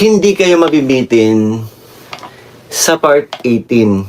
Hindi kayo mabibitin sa part 18.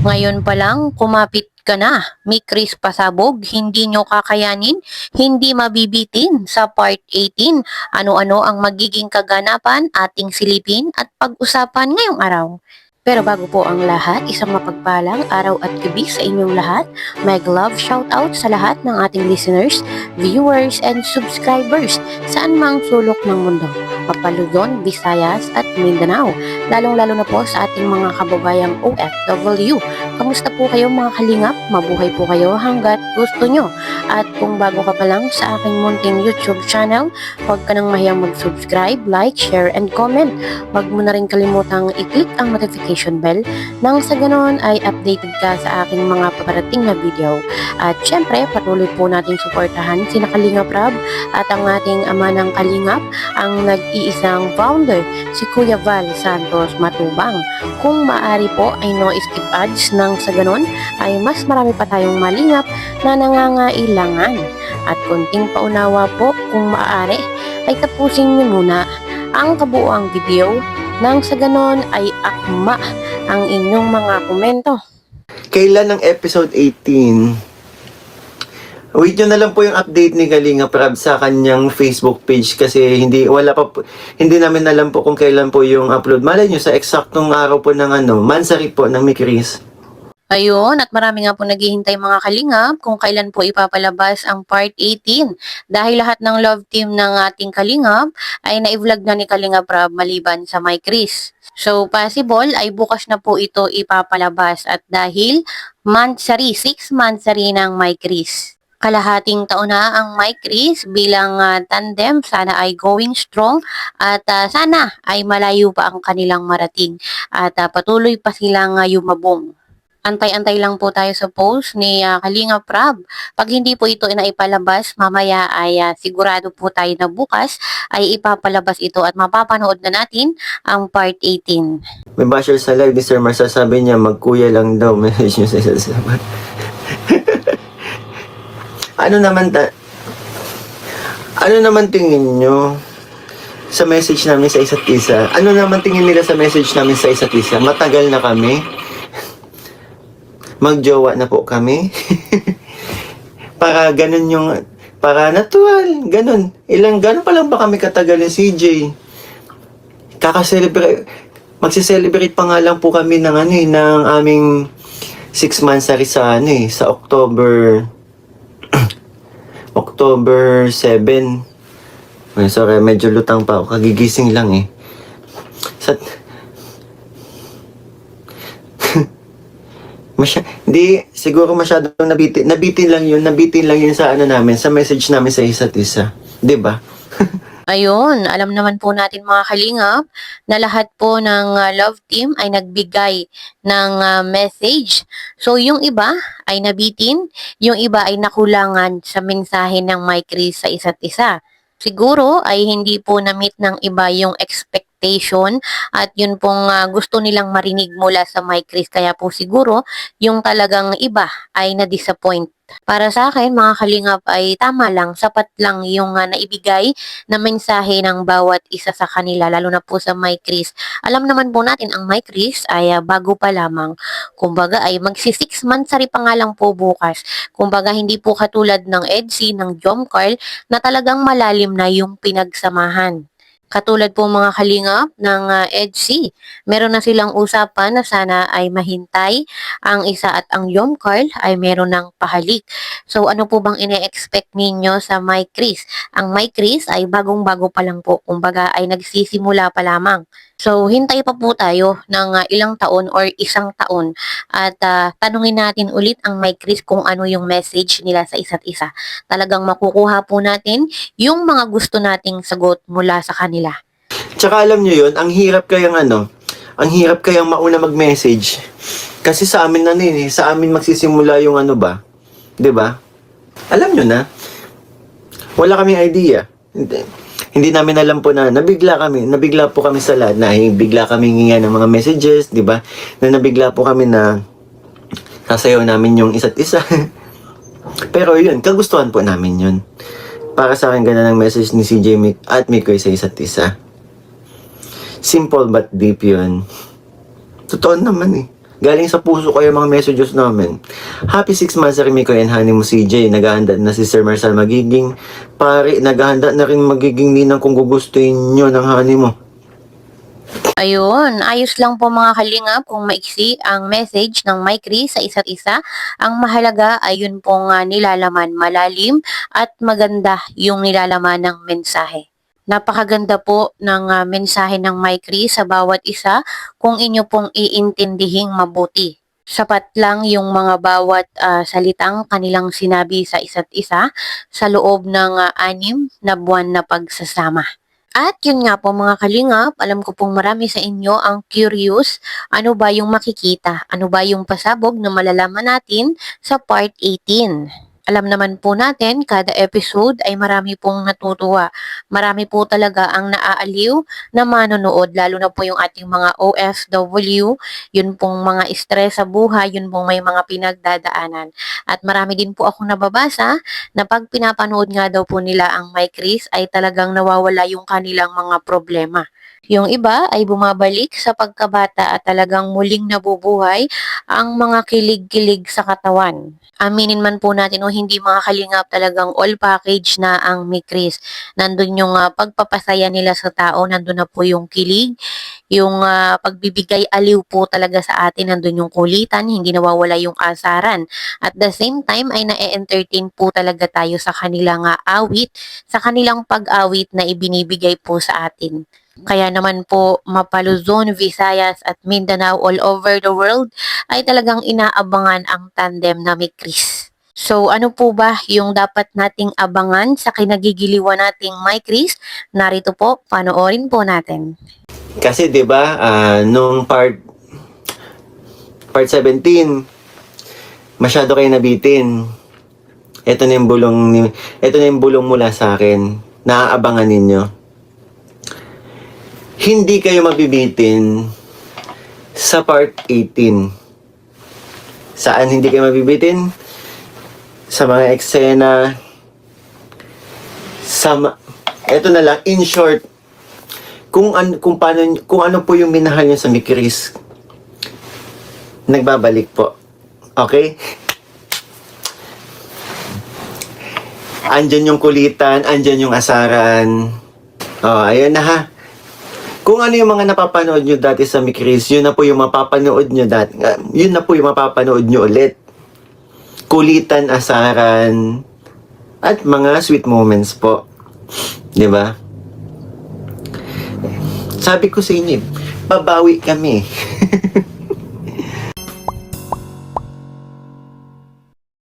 Ngayon pa lang, kumapit ka na. May Chris pasabog, hindi nyo kakayanin, hindi mabibitin sa part 18. Ano-ano ang magiging kaganapan, ating silipin at pag-usapan ngayong araw. Pero bago po ang lahat, isang mapagpalang araw at gabi sa inyong lahat. Mag love shoutout sa lahat ng ating listeners, viewers, and subscribers saan mang sulok ng mundo. Papaludon, Visayas at Mindanao. Lalong-lalo na po sa ating mga kababayang OFW. Kamusta po kayo mga kalingap? Mabuhay po kayo hanggat gusto nyo. At kung bago ka pa lang sa aking munting YouTube channel, huwag ka nang mahiyang mag-subscribe, like, share, and comment. Huwag mo na rin kalimutang i-click ang notification bell nang sa ganon ay updated ka sa aking mga paparating na video. At syempre, patuloy po nating suportahan sina Kalingap Rab at ang ating ama ng Kalingap, ang nag-iisang founder, si Kuya Val Santos Matubang. Kung maaari po ay no skip ads nang sa ganon ay mas marami pa tayong malingap na nangangailangan. At konting paunawa po kung maaari ay tapusin niyo muna ang kabuuang video nang sa ganon ay akma ang inyong mga komento. Kailan ang episode 18? Wait nyo na lang po yung update ni Kalingap Rab sa kanyang Facebook page kasi hindi namin alam po kung kailan po yung upload. Malay nyo sa eksaktong araw po ng Mansari po ng Mikris. Ayun, at marami nga po naghihintay mga kalingap kung kailan po ipapalabas ang part 18. Dahil lahat ng love team ng ating kalingap ay na-vlog na ni Kalingap Rab maliban sa My Chris. So, possible ay bukas na po ito ipapalabas at dahil 6 monthsary ng My Chris. Kalahating taon na ang My Chris bilang tandem, sana ay going strong at sana ay malayo pa ang kanilang marating at patuloy pa silang yumabong. Antay-antay lang po tayo sa post ni Kalingap Rab. Pag hindi po ito inaipalabas, mamaya ay sigurado po tayo na bukas ay ipapalabas ito at mapapanood na natin ang part 18. May basher sa live ni Sir Mar, sasabi niya magkuya lang daw. Message niyo sa isasabat. Ano naman tingin nyo sa message namin sa isa't isa? Ano naman tingin nila sa message namin sa isa't isa? Matagal na kami? Magjowa na po kami? Para natural, ganun. Gano'n pa lang ba kami katagal ni CJ? Magsiselebrate pa nga lang po kami ng aming 6 monthsary sa October 7. Ay, sorry, medyo lutang pa ako. Kagigising lang eh. Siguro masyadong nabitin lang yun sa namin, sa message namin sa isa't isa. 'Di ba? Ayun, alam naman po natin mga kalingap na lahat po ng love team ay nagbigay ng message. So yung iba ay nabitin, yung iba ay nakulangan sa mensahe ng My Chris sa isa't isa. Siguro ay hindi po na-meet ng iba yung expectation at yun pong gusto nilang marinig mula sa My Chris. Kaya po siguro yung talagang iba ay na-disappoint. Para sa akin mga kalingap ay tama lang, sapat lang yung naibigay na mensahe ng bawat isa sa kanila, lalo na po sa My Chris. Alam naman po natin ang My Chris ay bago pa lamang. Kumbaga ay magsi 6 monthsary pa nga lang po bukas. Kumbaga hindi po katulad ng EDC, ng Jomcarl na talagang malalim na yung pinagsamahan. Katulad po mga kalingap ng EDC, meron na silang usapan na sana ay mahintay ang isa at ang Jomcarl ay meron ng pahalik. So ano po bang ine-expect ninyo sa My Chris? Ang My Chris ay bagong-bago pa lang po, kumbaga ay nagsisimula pa lamang. So hintay pa po tayo ng ilang taon or isang taon at tanungin natin ulit ang My Chris kung ano yung message nila sa isa't isa. Talagang makukuha po natin yung mga gusto nating sagot mula sa kanila. Tsaka alam nyo yun, ang hirap kayang mauna mag-message. Kasi sa amin sa amin magsisimula yung 'di ba? Alam nyo na, wala kaming idea. Hindi namin alam po na nabigla po kami sa lahat, na bigla kami hinga ng mga messages, di ba? Na nabigla po kami na sasayaw namin yung isa't isa. Pero yun, kagustuhan po namin yun. Para sa akin, ganda ng message ni CJ at Mikoy sa isa't isa. Simple but deep yun. Totoo naman eh. Galing sa puso ko yung mga messages namin. Happy 6 months sa Mikoy and honey mo CJ. Naghahanda na si Sir Marcel magiging pare. Naghahanda na rin magiging ninang kung gugustuhin nyo ng honey mo. Ayun, ayos lang po mga kalingap kung maiksi ang message ng Mike Chris sa isa't isa. Ang mahalaga ay yun pong nilalaman, malalim at maganda yung nilalaman ng mensahe. Napakaganda po ng mensahe ng Mike Chris sa bawat isa kung inyo pong iintindihing mabuti. Sapat lang yung mga bawat salitang kanilang sinabi sa isa't isa sa loob ng 6 na buwan na pagsasama. At yun nga po mga kalingap, alam ko pong marami sa inyo ang curious, ano ba yung makikita, ano ba yung pasabog na malalaman natin sa part 18. Alam naman po natin, kada episode ay marami pong natutuwa. Marami po talaga ang naaaliw na manonood, lalo na po yung ating mga OFW, yun pong mga stress sa buhay, yun pong may mga pinagdadaanan. At marami din po akong nababasa na pag pinapanood nga daw po nila ang My Chris ay talagang nawawala yung kanilang mga problema. Yung iba ay bumabalik sa pagkabata at talagang muling nabubuhay ang mga kilig-kilig sa katawan. Aminin man po natin o hindi mga kalingap, talagang all package na ang My Chris. Nandun yung pagpapasaya nila sa tao, nandun na po yung kilig, yung pagbibigay aliw po talaga sa atin, nandun yung kulitan, hindi nawawala yung asaran. At the same time ay na-entertain po talaga tayo sa kanilang awit, sa kanilang pag-awit na ibinibigay po sa atin. Kaya naman po Mapa Luzon, Visayas at Mindanao all over the world ay talagang inaabangan ang tandem na may Chris. So ano po ba yung dapat nating abangan sa kinagigiliwan nating My Chris? Narito po, panoorin po natin. Kasi 'di ba, nung part 17, masyado kayo nabitin. Ito na yung bulong mula sa akin. Naaabangan ninyo. Hindi kayo mabibitin sa part 18. Saan hindi kayo mabibitin? Sa mga eksena. Ito na lang, in short, kung ano po yung minahal niyo sa My Chris, nagbabalik po. Okay? Andyan yung kulitan, andyan yung asaran. Oh, ayun na ha. Kung ano yung mga napapanood nyo dati sa My Chris, yun na po yung mapapanood nyo dati. Yun na po yung mapapanood nyo ulit. Kulitan, asaran, at mga sweet moments po. 'Di ba? Sabi ko sa inyo, babawi kami.